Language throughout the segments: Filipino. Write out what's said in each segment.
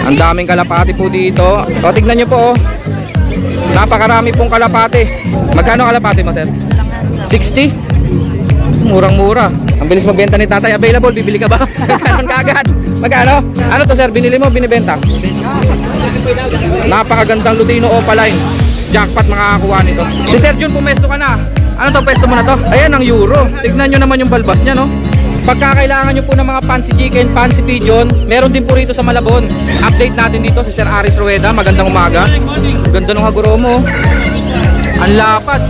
Ang daming kalapati po dito. O, tignan nyo po, oh. Napakarami pong kalapati. Magkano kalapati mo, sir? 60? Murang-mura. Ang bilis magbenta ni tatay. Available, bibili ka ba? Magkano kaagad? Magkano? Ano to, sir? Binili mo, binibenta? Napakagandang Lutino Opaline. Jackpot makakakuha nito. Si Sir Jun, pumesto ka na. Ano to, pesto mo na to? Ayan ang euro. Tignan nyo naman yung balbas nya, no? Pagkakailangan nyo po ng mga fancy chicken, fancy pigeon, meron din po rito sa Malabon. Update natin dito si Sir Aris Rueda. Magandang umaga. Ganda ng haguro mo. Ang lapad.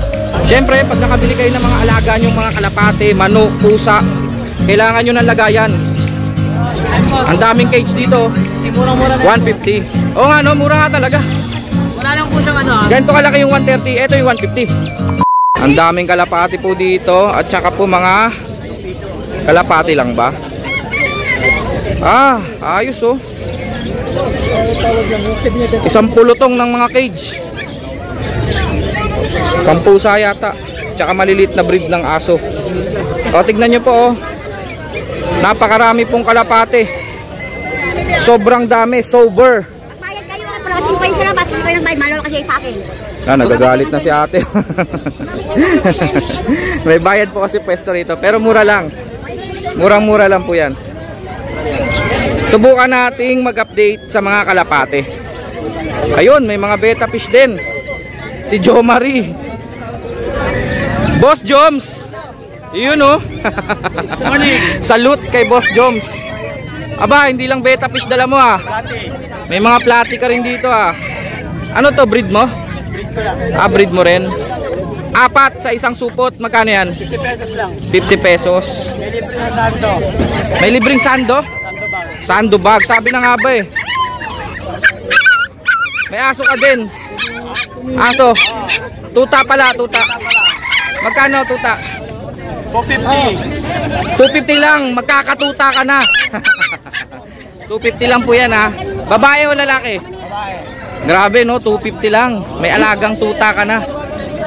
Siyempre, pag nakabili kayo ng mga alaga nyo, mga kalapate, manok, pusa, kailangan nyo ng lagayan. Ang daming cage dito. 150. Oo nga, no? Mura nga talaga. Wala lang po siyang ano. Ganito kalaki yung 130. Ito yung 150. Ang daming kalapati po dito. At saka po mga kalapati lang ba? Ah, ayos oh. Isang pulutong ng mga cage. Pampusa yata. Tsaka maliliit na breed ng aso. O, tignan nyo po oh. Napakarami pong kalapati. Sobrang dami, sober. Bayad kayo na pala kasi kayo sila, basta kayo ng bayad, malo kasi sa akin. Nagagalit na si ate. May bayad po kasi pwesto rito, pero mura lang. Murang-mura lang po yan. Subukan nating mag-update sa mga kalapate. Ayun, may mga beta fish din. Si Jo Marie. Boss Joms. Yun oh. Salute kay Boss Joms. Aba, hindi lang beta fish dala mo ah. May mga platy ka rin dito ah. Ano to, breed mo? Ah, breed mo rin. Apat sa isang supot, magkano yan? 50 pesos lang. 50 pesos. May libre na sando. May libreng sando? Sando bag, sabi na nga ba eh. May aso ka din. Aso. Tuta pala, tuta. Magkano tuta? 250. 250 lang, magkakatuta ka na. 250 lang po yan ha. Babae o lalaki? Babae. Grabe no, 250 lang. May alagang tuta ka na.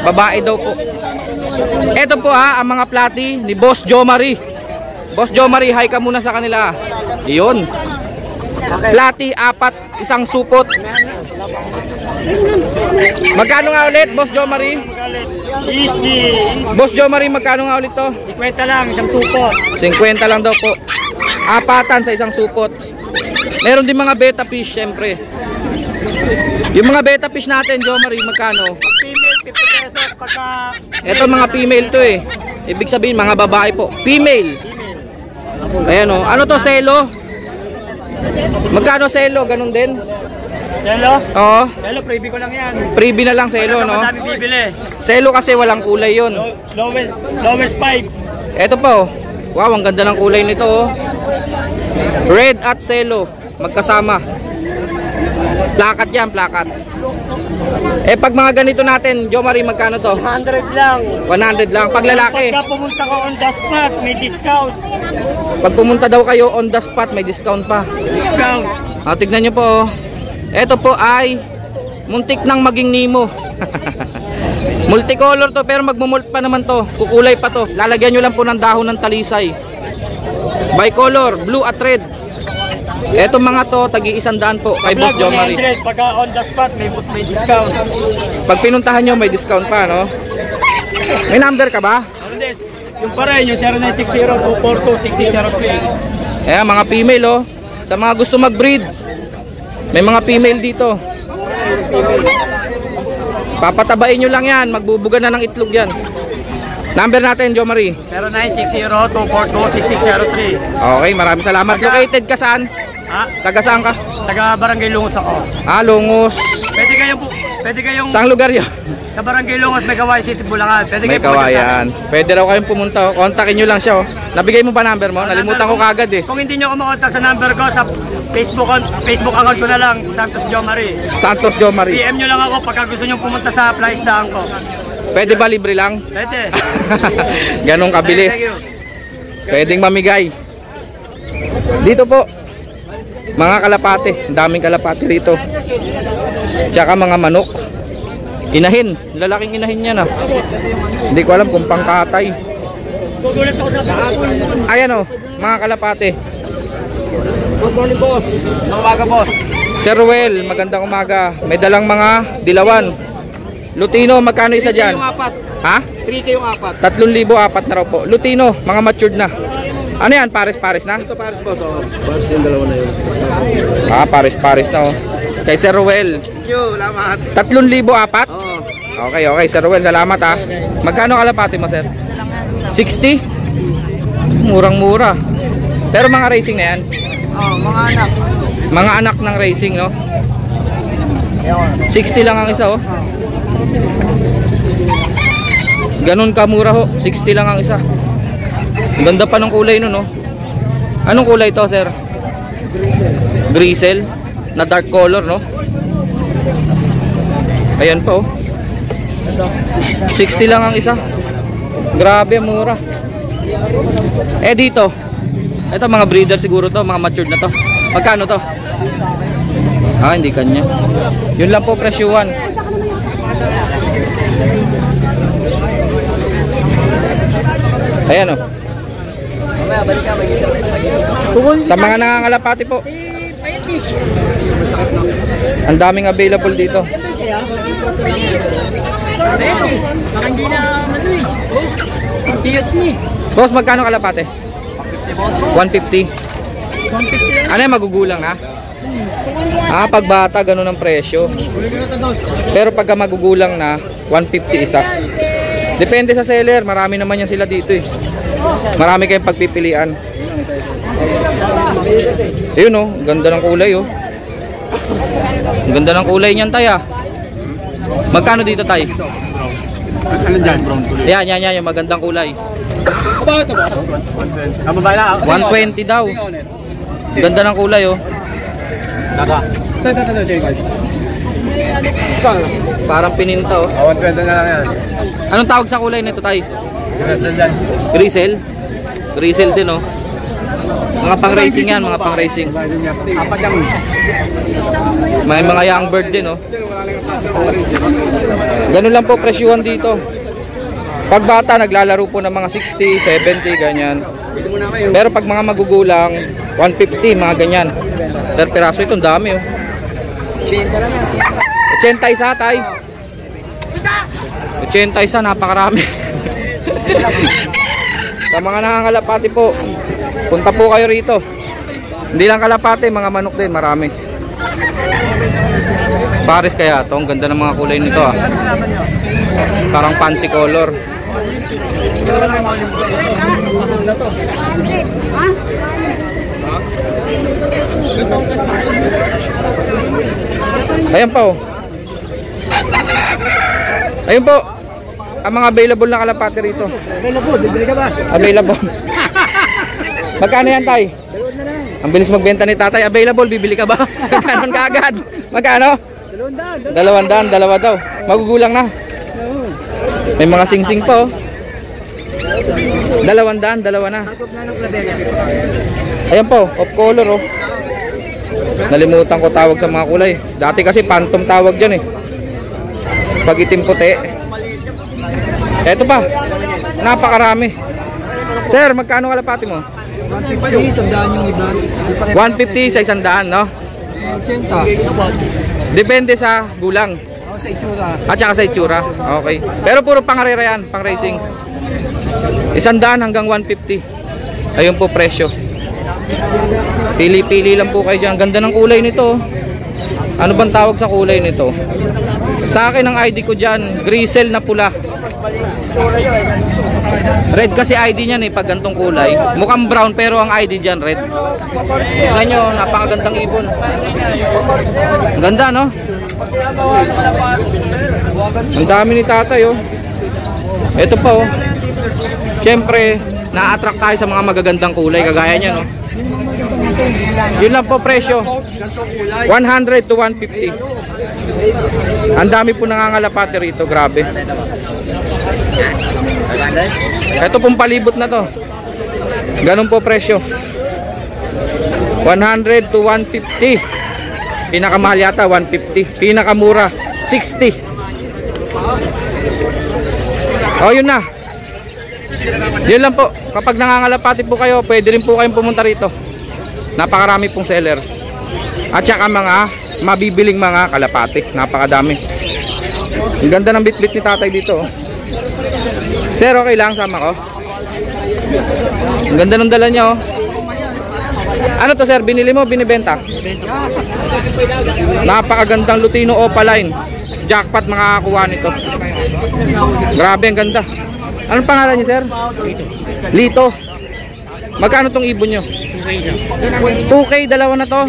Babae daw po. Ito po ha, ang mga platy ni Boss Jo Marie. Boss Jo Marie, hi ka muna sa kanila. Iyon. Platy, apat, isang supot. Magkano nga ulit, Boss Jo Marie? Easy. Boss Jo Marie, magkano nga ulit to? 50 lang, isang supot. 50 lang daw po. Apatan sa isang supot. Meron din mga beta fish, syempre. Yung mga beta fish natin, Jo Marie, magkano? Female, 50 pesos. Pagka... Ito mga female to eh. Ibig sabihin, mga babae po. Female. Ayan o. Ano to, selo? Magkano selo? Ganun din? Selo? Oo. Selo, freebie ko lang yan. Freebie na lang selo, no? Madami bibili. Selo kasi walang kulay yun. Lowest 5. Ito pa oh. Wow, ang ganda ng kulay nito oh. Red at selo. Magkasama. Plakat yan, plakat. Eh pag mga ganito natin, Jo Marie, magkano to? 100 lang. 100 lang. Pag lalaki, Pagka pumunta ko on the spot, may discount. pag pumunta daw kayo on the spot, may discount pa. Discount. Tignan nyo po oh. Ito po ay muntik nang maging Nemo. Multicolor to, pero magmumult pa naman to. Kukulay pa to. Lalagyan nyo lang po ng dahon ng talisay. Bicolor, blue at red. Etong mga to, tagi-100 po kay Boss Jo Marie. 100, pagka on the spot, may discount. Pag pinuntahan nyo, may discount pa, no? May number ka ba? Yung pa rin, yung 0960-242-6003. Ayan, mga female, oh. Sa mga gusto mag-breed, may mga female dito. Papatabain nyo lang yan. Magbubuga na ng itlog yan. Number natin, Jo Marie. 0960-242-6603. Okay, maraming salamat. Located ka saan? Ha? Taga saan ka? Taga Barangay Lungos ako. Lungos. Pwede kayong Saang lugar yun? sa Barangay Lungos, may Kawayan City, Bulacan. Pwede May Kawayan. Pwede raw kayong pumunta. Kontakin nyo lang siya. Oh. Nabigay mo ba number mo? Nalimutan ko kagad eh. Kung hindi nyo ako makontak sa number ko, sa Facebook account ko na lang, Santos Jo Marie. Santos Jo Marie. PM nyo lang ako pagka gusto nyo pumunta sa Plaisdaan ko. Pwede ba libre lang? Pwede. Ganong kabilis. Pwedeng mamigay. Dito po, mga kalapate. Ang daming kalapate rito. Tsaka mga manok. Inahin. Lalaking inahin yan ah. Hindi ko alam kung pangkatay. Ayan oh, mga kalapate. Good morning, boss. Mga baga, boss. Sir Ruel, magandang umaga. May dalang mga dilawan. Lutino, magkano isa dyan? 3K yung apat. Ha? 3K yung apat. 3,000 apat na raw po. Lutino, mga matured na. Ano yan? Pares-pares na? Ito pares boss. Pares yung dalawa na yun. Ah, pares-pares na oh. Kay Sir Ruel. Thank you. Salamat. 3,000 apat? Oo. Okay, okay. Sir Ruel, salamat ha. Magkano kalapati mo, sir? 60? Murang-mura. Pero mga racing na yan? Oh, mga anak. Mga anak ng racing, no? 60 lang ang isa, oh. Ganun kamura ho, 60 lang ang isa. Ang ganda pa ng kulay nun, no? Anong kulay to, sir? Grisel. Na dark color, no? Ayan po, oh. 60 lang ang isa. Grabe, mura. Eh dito, ito mga breeder siguro to, mga matured na to. Magkano to? Ah, hindi kanya. Yun lang po presyuhan. Ayan o. Sa mga nangangalapati po. Ang daming available dito. Boss, magkano kalapate? 150. Ano yan, magugulang na? Ah, pag bata, ganun ang presyo. Pero pagka magugulang na, 150 isa. Depende sa seller, marami naman yan sila dito eh. Marami kayong pagpipilian. Ayun oh, ganda ng kulay oh. Ang ganda ng kulay niyan, tay ah. Magkano dito, tay? Ano dyan? Yan, yung magandang kulay. Aba ito boss. Ang babae na. 120 daw. Ganda ng kulay oh. Taka. Ito, Jay. Parang pininta oh. 120 na lang yan. Anong tawag sa kulay nito, tay? Grisel dyan. Grisel? Grisel din oh. Mga pang racing yan, mga pang racing. Apat lang. May mga young bird din oh. Ganun lang po presyuhan dito. Pag bata naglalaro po ng mga 60, 70 ganyan. Pero pag mga magugulang 150 mga ganyan. Per piraso ito, ang dami oh. 80 isa, tay. 80 isa, napakarami. Sa mga nangangalapati po, punta po kayo rito. Hindi lang kalapati, mga manok din, marami. Pares kaya to, ang ganda ng mga kulay nito ah. Parang fancy color. Ayan po. Ayun po. Ang mga available na kalapati rito. Available, bibili ka ba? Available. Magkano yan, tay? Ang bilis magbenta ni tatay. Available, bibili ka ba? Magkano ka agad? Magkano? 200, dalawa daw. Magugulang na. May mga singsing po. 200, dalawa na. Ayan po, off color oh. Nalimutan ko tawag sa mga kulay. Dati kasi phantom tawag dyan eh. Pag itim puti. Eto pa, napakarami. Sir, magkano kalapati mo? 150, 100 yung iba. 150 sa 100, no? 80. Depende sa gulang. Sa itsura. At saka sa itsura. Okay. Pero puro pangarera yan, pang racing. 100 hanggang 150. Ayun po presyo. Pili-pili lang po kayo dyan. Ganda ng kulay nito. Ano bang tawag sa kulay nito? Sa akin ang ID ko dyan, grisel na pula. Red kasi ID niyan eh, pag gantong kulay. Mukhang brown pero ang ID dyan red. Tingnan nyo, napakagandang ibon. Ganda no? Ang dami ni tatay oh. Ito pa oh. Siyempre, na-attract tayo sa mga magagandang kulay. Kagaya niya no. Yun lang po presyo. 100 to 150. Ang dami po nangangalapati rito, grabe. Ito pong palibot na to. Ganun po presyo. 100 to 150. Pinakamahal yata 150. Pinakamura 60. Oh, yun na. Yun lang po. Kapag nangangalapati po kayo, pwede rin po kayong pumunta rito. Napakarami pong seller. At saka mga mabibiling mga kalapate. Napakadami. Ang ganda ng bitbit ni tatay dito, oh. Sir, okay lang, sama ko. Ang ganda ng dala niya, oh. Ano to, sir? Binili mo, binibenta? Napakagandang Lutino Opaline. Jackpot makakakuha nito. Grabe, ang ganda. Anong pangalan niyo, sir? Lito. Magkano tong ibon nyo? 2K, dalawa na to.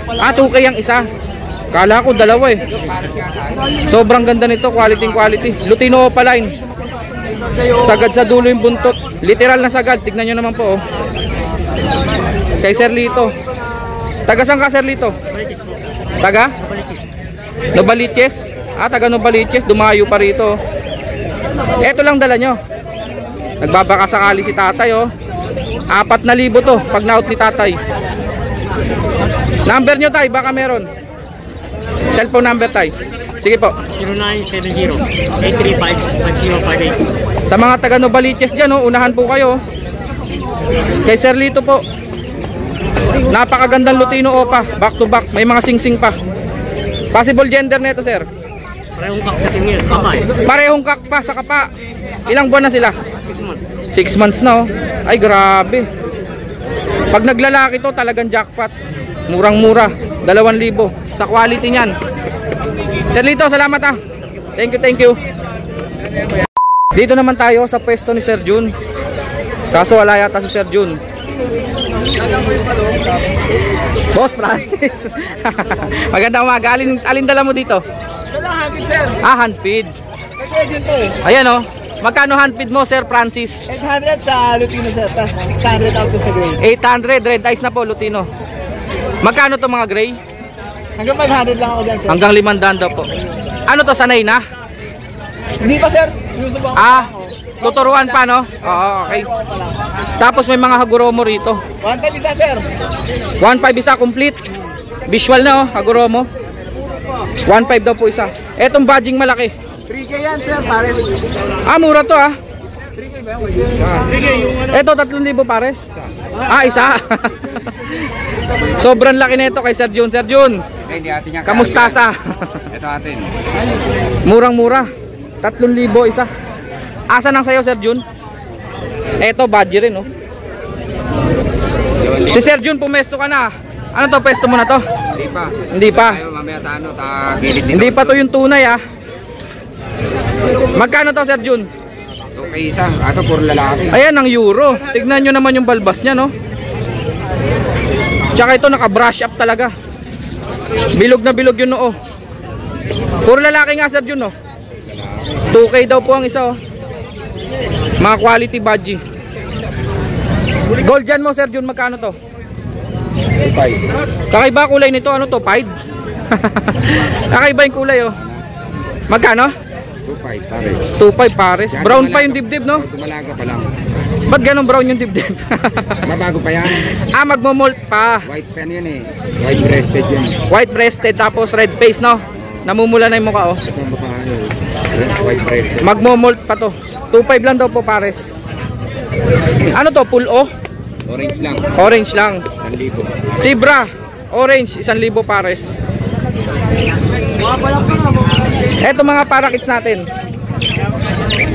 2K ang isa. Kala ko dalawa eh. Sobrang ganda nito, quality. Lutino Opaline. Sagad sa dulo yung buntot. Literal na sagad. Tignan nyo naman po, oh. Kay Sir Lito. Taga saan ka, Sir Lito? Taga? Novaliches? Taga Novaliches. Dumayo pa rito. Eto lang dala nyo. Nagbabaka sakali si tatay, oh. 4,000 to pag na-out ni tatay. Number nyo, tay, baka meron. Cellphone number, tay. Sige po. 0970-835-5058. Sa mga taga Novaliches dyan, oh, unahan po kayo. Kay Sir Lito po. Napakagandang Lutino Opa. Back to back. May mga singsing pa. Possible gender nito, sir? Parehong kak sa tingin. Kapay. Parehong kak pa sa kapa. Ilang buwan na sila? 6 months. 6 months na, oh. Ay, grabe. Pag naglalaki to, talagang jackpot. Murang-mura. 2,000. Sa quality niyan. Sir Lito, salamat, ah. Thank you. Dito naman tayo sa pwesto ni Sir Jun. Kaso wala yata si Sir Jun. Boss Francis. Magandang umaga. Alin dala mo dito? Handfeed, sir. Handfeed. Pwede to eh. Ayan, oh. Magkano handfeed mo, Sir Francis? 800 sa Lutino, sir. Tapos 600 out sa gray. 800. Red eyes na po, Lutino. Magkano to mga gray? Hanggang 500 lang ako dyan, sir. Hanggang 500 daw po. Ano to, sanay na? Hindi pa, sir. Sinusubukan ko ako. Tuturuan pa, no? Oo, okay. Tapos may mga Haguromo rito. 1 isa, sir. 1.5 isa, complete. Visual na, oh, Haguromo. 1.5 daw po isa. Etong badging malaki. 3K yan, sir. Pares. Mura to, 3K ba yan? Eto, 3,000 pares. Isa. Sobrang laki nito kay Sir Jun. Sir Jun, kamusta sa? Ito atin. Murang-mura. 3,000 isa. Asa nang sayo, Sir Jun? Eto, badge rin, oh. Si Sir Jun, pumesto ka na. Ano to, pesto mo na to? Hindi pa. Tayo mamaya sa gilid nito. Hindi pa to yung tunay, ah. Magkano to, Sir Jun? Okay, isa. Kaso puro lalaki. Ayan ang euro. Tignan nyo naman yung balbas niya, no? Tsaka ito naka-brush up talaga. Bilog na bilog yun, no, oh. Puro lalaki nga, Sir Jun, no? 2K daw po ang isa, oh. Mga quality badge. Gold dyan mo, Sir Jun, magkano to? 2.5. Kakaiba kulay nito, ano to? Pied? Kakaiba yung kulay, oh. Magkano? 2.5 pares. 2.5 pares. Brown pa yung dibdib, no? Tumalaga pa lang. Ba't ganun brown yung dibdib? Mabago pa yan. Magmo-molt pa. White pen yan eh. White breasted yan. White breasted tapos red face, no? Namumula na yung mukha, oh. Ito ang babae. White breasted. Magmo-molt pa to. 2.5 lang daw po pares. Ano to? Full O? Orange lang. Orange lang. 1,000. Zebra. Orange. 1,000 pares. Eto mga parakits natin.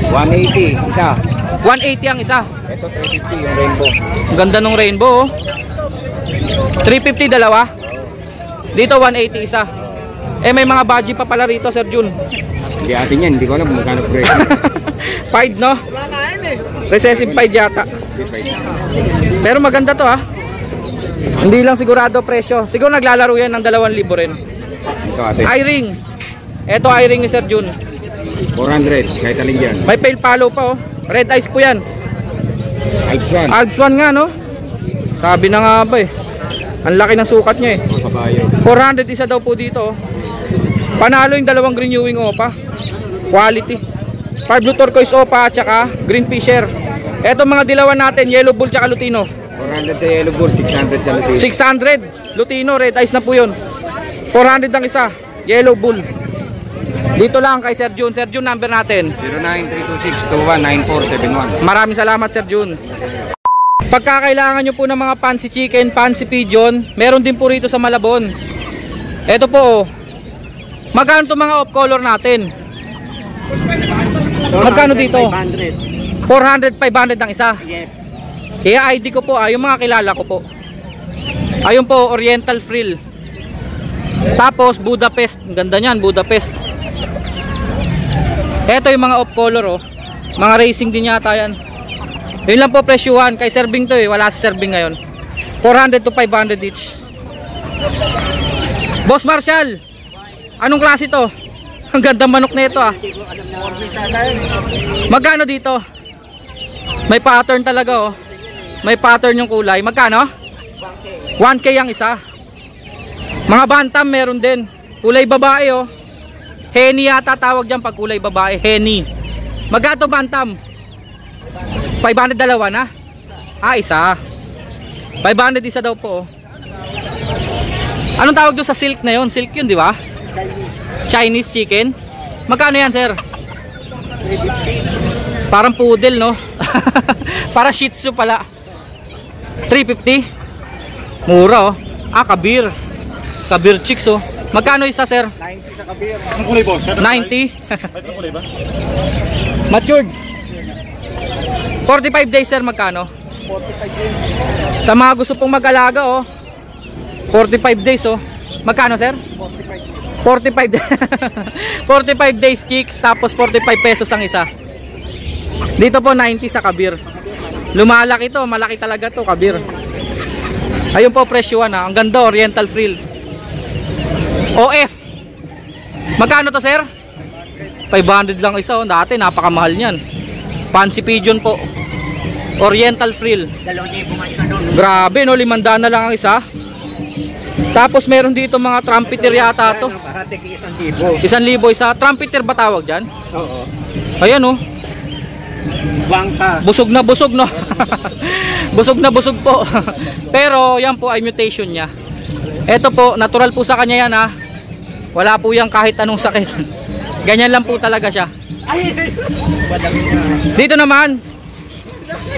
180 isa. 180 ang isa. Ito 350 yung rainbow. Ang ganda ng rainbow, oh. 350 dalawa. Dito 180 isa. May mga badge pa pala rito, Sir Jun. Hindi atin yan. Hindi ko alam kung magkano presyo. Pied, no? Recessive pied yata. Pero maganda to, Hindi lang sigurado presyo. Siguro naglalaro yan ng 2,000 rin. Ito atin. Eye-ring. Eto eye-ring ni Sir Jun. 400. Kahit alin dyan. May pale follow pa, oh. Red eyes po yan. X1. Alps 1 nga, no? Sabi na nga ba, eh. Ang laki ng sukat niya, eh. Mga kabayo. 400 isa daw po dito, oh. Panalo yung 2 green ewing opa. Quality. 5 blue turquoise opa at saka green fisher. Eto mga dilawan natin, yellow bull tsaka lutino. 400 sa yellow bull, 600 sa lutino. 600 lutino, red eyes na po yun. 400 ang isa, yellow bull. Dito lang kay Sir Jun. Sir Jun, number natin 0932621941. Maraming salamat, Sir Jun. Pagkakailangan nyo po ng mga fancy chicken, fancy pigeon, meron din po rito sa Malabon. Ito po oh. Magkano to mga off color natin? Magkano dito? 400, 500 ang isa. Yes. Kaya ID ko po yung mga kilala ko po. Ayun po, Oriental Frill. Tapos Budapest, ang ganda niyan, Budapest. Ito yung mga off color oh. Mga racing din yata yan. Yun lang po presyuhan, kay serving to wala si serving ngayon. 400 to 500 each. Boss Marshall, anong klase to? Ang ganda manok na ito ah. Magkano dito? May pattern talaga oh. May pattern yung kulay. Magkano? 1K ang isa. Mga bantam meron din. Kulay babae oh. Henny yata tawag dyan pag kulay babae. Henny. Magkano bantam? 500 dalawa na? Isa. 500 isa daw po oh. Anong tawag doon sa silk na yun? Silk yun di ba? Chinese chicken. Magkano yan sir? Parang poodle no? Para shih tzu pala. 350. Mura oh. Kabir. Kabir chicks oh. Magkano isa sir? 90 sa kabir. Anong kulay boss? 90. Anong kulay ba? Matured. 45 days sir, magkano? 45 days. Sa mga gusto pong mag-alaga oh. 45 days oh. Magkano sir? 45 days. 45 days chicks, tapos 45 pesos ang isa. Dito po 90 sa kabir. Lumalaki to, malaki talaga to kabir. Ayun po presyuhan Ang ganda, Oriental Frill. OF. Magkano to sir? 500 lang isa oh. Dati napakamahal niyan. Fancy pigeon po. Oriental Frill. 2,000 Grabe no, 500 na lang ang isa. Tapos meron dito mga trumpeter yata to. 1,000. 1,000 isa. Trumpeter ba tawag dyan? Oo. Ayan oh. Bangka. Busog na busog no. Busog na busog po. Pero yan po ay mutation niya. Ito po, natural po sa kanya yan ha. Wala po yan kahit anong sakit. Ganyan lang po talaga siya. Dito naman,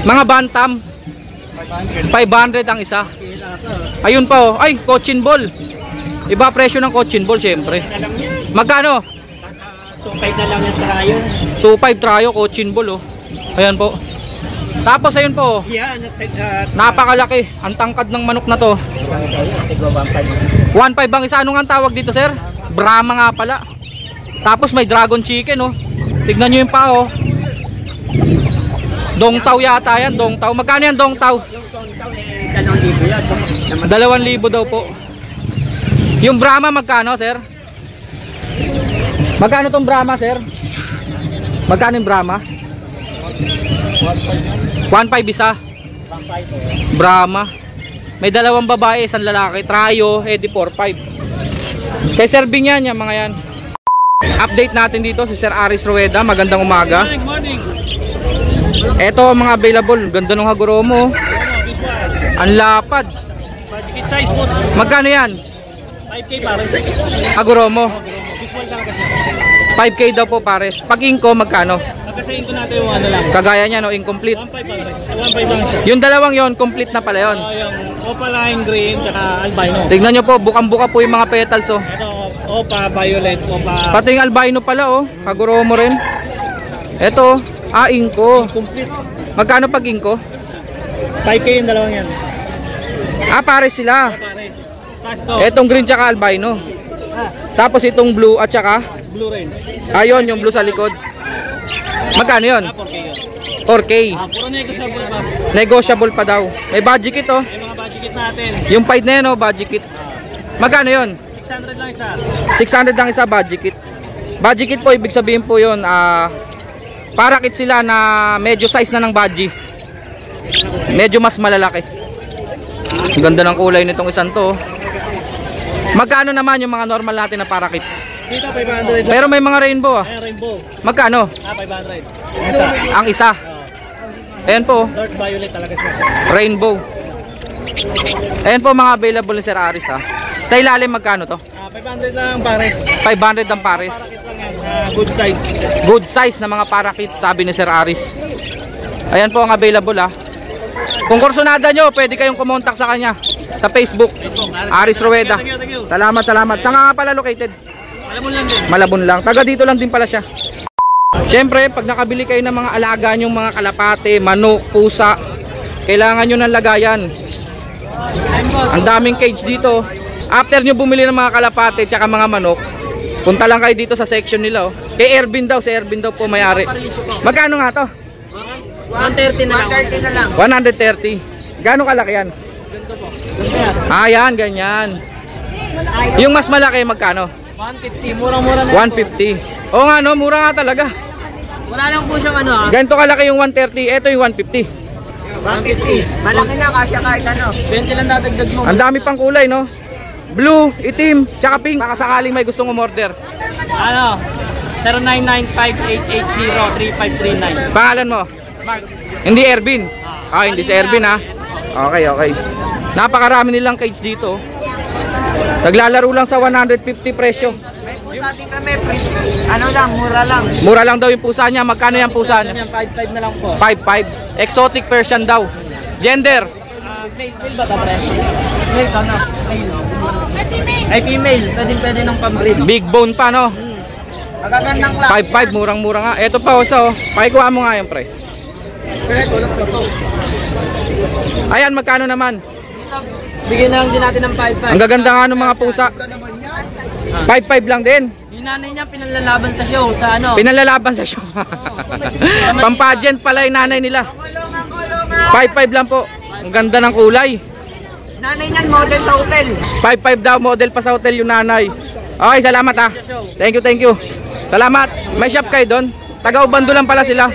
mga bantam, 500 ang isa. Ayun pa oh. Ay, cochin ball. Iba presyo ng cochin ball syempre. Magkano? 2,500 na lang yung trayo. 2,500 trayo, cochin ball oh. Ayan po. Tapos ayun po oh. Yan, Napakalaki. Ang tangkad ng manok na to. 1,500 ang isa. Ano nga ang tawag dito sir? Brahma nga pala. Tapos may dragon chicken oh. Tignan nyo yung pa oh. Dongtaw yata yan. Dongtaw. Magkano yan dongtaw? 2,000 daw po. Yung Brahma magkano sir? Magkano tong Brahma sir? Magkano yung Brahma? 1,500 isa. Brahma. May dalawang babae, isang lalaki. Trayo, edi 4,500. Kay serving yan, yung mga yan. Update natin dito si Sir Aris Rueda. Magandang umaga. Morning. Eto mga available. Ganda ng Hagoromo. Ang lapad. Budget size po. Magkano yan? 5K pares. Hagoromo. Visual lang kasi. 5K daw po pares. Pag inko, magkano? Pagkasayin ko natin yung ano lang. Kagaya niya no, incomplete. 1,500 pares. 1,500 lang siya. Yung dalawang yon complete na pala yon. Yung opaline green tsaka albino. Tignan nyo po, bukang-buka po yung mga petals oh. Ito, opa, violet, opa. Pati yung albino pala oh. Hagoromo rin. Eto, inko. Complete. Magkano pag inko? 5K yung dalawang yan. Pares sila. Pares. Tapos to, Etong green tsaka albino. Tapos itong blue at tsaka blue rin. ayun yung blue sa likod. Magkano yun? 4K yun. 4K. Puro negotiable pa. Negotiable pa daw. May budget kit oh. Yung mga budget kit natin. Yung pied na yun oh, budget kit. Magkano yun? 600 lang isa. 600 lang isa budget kit. Budget kit po ibig sabihin po yun para kit sila na medyo size na ng budgie. Medyo mas malalaki. Ganda ng kulay nitong isang to oh. Magkano naman yung mga normal natin na para kits? Dito 500 lang. Pero may mga rainbow ah. Ayan, rainbow. Magkano? 500. Isa. Ang isa. Ayan po, Dark violet talaga siya. rainbow. Ayan po mga available ni Sir Aris ha. Sa ilalim magkano to? 500 lang pares. 500 ang pares. Parakit lang yan. Good size. Good size na mga parakit sabi ni Sir Aris. Ayan po ang available ha. Kung kursunada nyo, pwede kayong kumontak sa kanya sa Facebook, Aris Rueda. Salamat. Saan nga pala located? Malabon lang din. Malabon lang. Taga dito lang din pala siya. Siyempre, pag nakabili kayo ng mga alaga nyong mga kalapate, manok, pusa, kailangan nyo ng lagayan. Ang daming cage dito. After nyo bumili ng mga kalapate tsaka mga manok, punta lang kayo dito sa section nila. Kay Ervin daw, si Ervin daw po may-ari. Magkano nga to? 130 na lang. 130. Gano'ng kalaki yan? Yan, ganyan. Yung mas malaki, magkano? 150, murang-mura na. 150. Oo nga no, mura nga talaga. Wala lang po siyang ano. Ganito kalaki yung 130, ito yung 150. 150. Malaki na, kasya kahit ano. 20 lang dadagdag mo. Ang dami pang kulay no. Blue, itim, tsaka pink. Baka sakaling may gustong umorder. Ano? 0995-880-3539. Pangalan mo? Mark. Hindi Ervin. Hindi si Ervin ha. Okay. Napakarami nilang cage dito. Naglalaro lang sa 150 presyo. May pusa din kami. Ano lang, mura lang. Mura lang daw yung pusa niya. Magkano yung pusa niya? 5.5 na lang po. 5.5. Exotic Persian daw. Gender? Male ba ito, pre? Male ka na. Ay, female. Pwede ng pambreed. Big bone pa no? Magagandang lang. 5.5, murang-mura nga. Ito pa isa oh. Pakikuha mo nga yan pre. Ayan, magkano naman? Bigyan na lang din natin ng 5.5. Ang gaganda nga ng mga pusa. 5.5 lang din. Yung nanay niya pinalalaban sa show sa ano. Pinalalaban sa show. Pampagent pala yung nanay nila. 5.5 lang po. Ang ganda ng kulay. Nanay niyan model sa hotel. 5.5 daw, model pa sa hotel yung nanay. Okay, salamat ha. Thank you. Salamat. May shop kayo doon? Taga Ubando lang pala sila.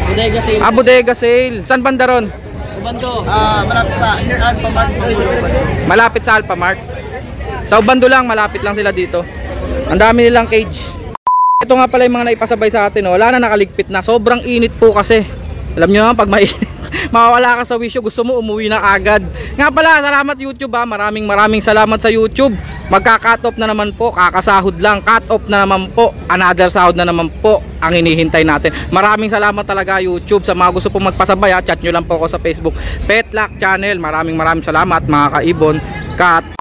Bodega sale. Bodega sale. San banda ron? Ubando. Malapit sa Inner Alphamart. Malapit sa Alphamart. Sa Ubando lang, malapit lang sila dito. Ang dami nilang cage. Ito nga pala yung mga naipasabay sa atin. Wala na nakaligpit na. Sobrang init po kasi. Alam nyo naman pag mainit, mawawala ka sa wisyo, gusto mo umuwi na agad. Nga pala, salamat YouTube ha. Maraming salamat sa YouTube. Magka-cut off na naman po. Kakasahod lang. Cut off na naman po. Another sahod na naman po ang hinihintay natin. Maraming salamat talaga YouTube. Sa mga gusto pong magpasabay ha, chat nyo lang po ako sa Facebook Petlock Channel. Maraming salamat mga kaibon. Cut.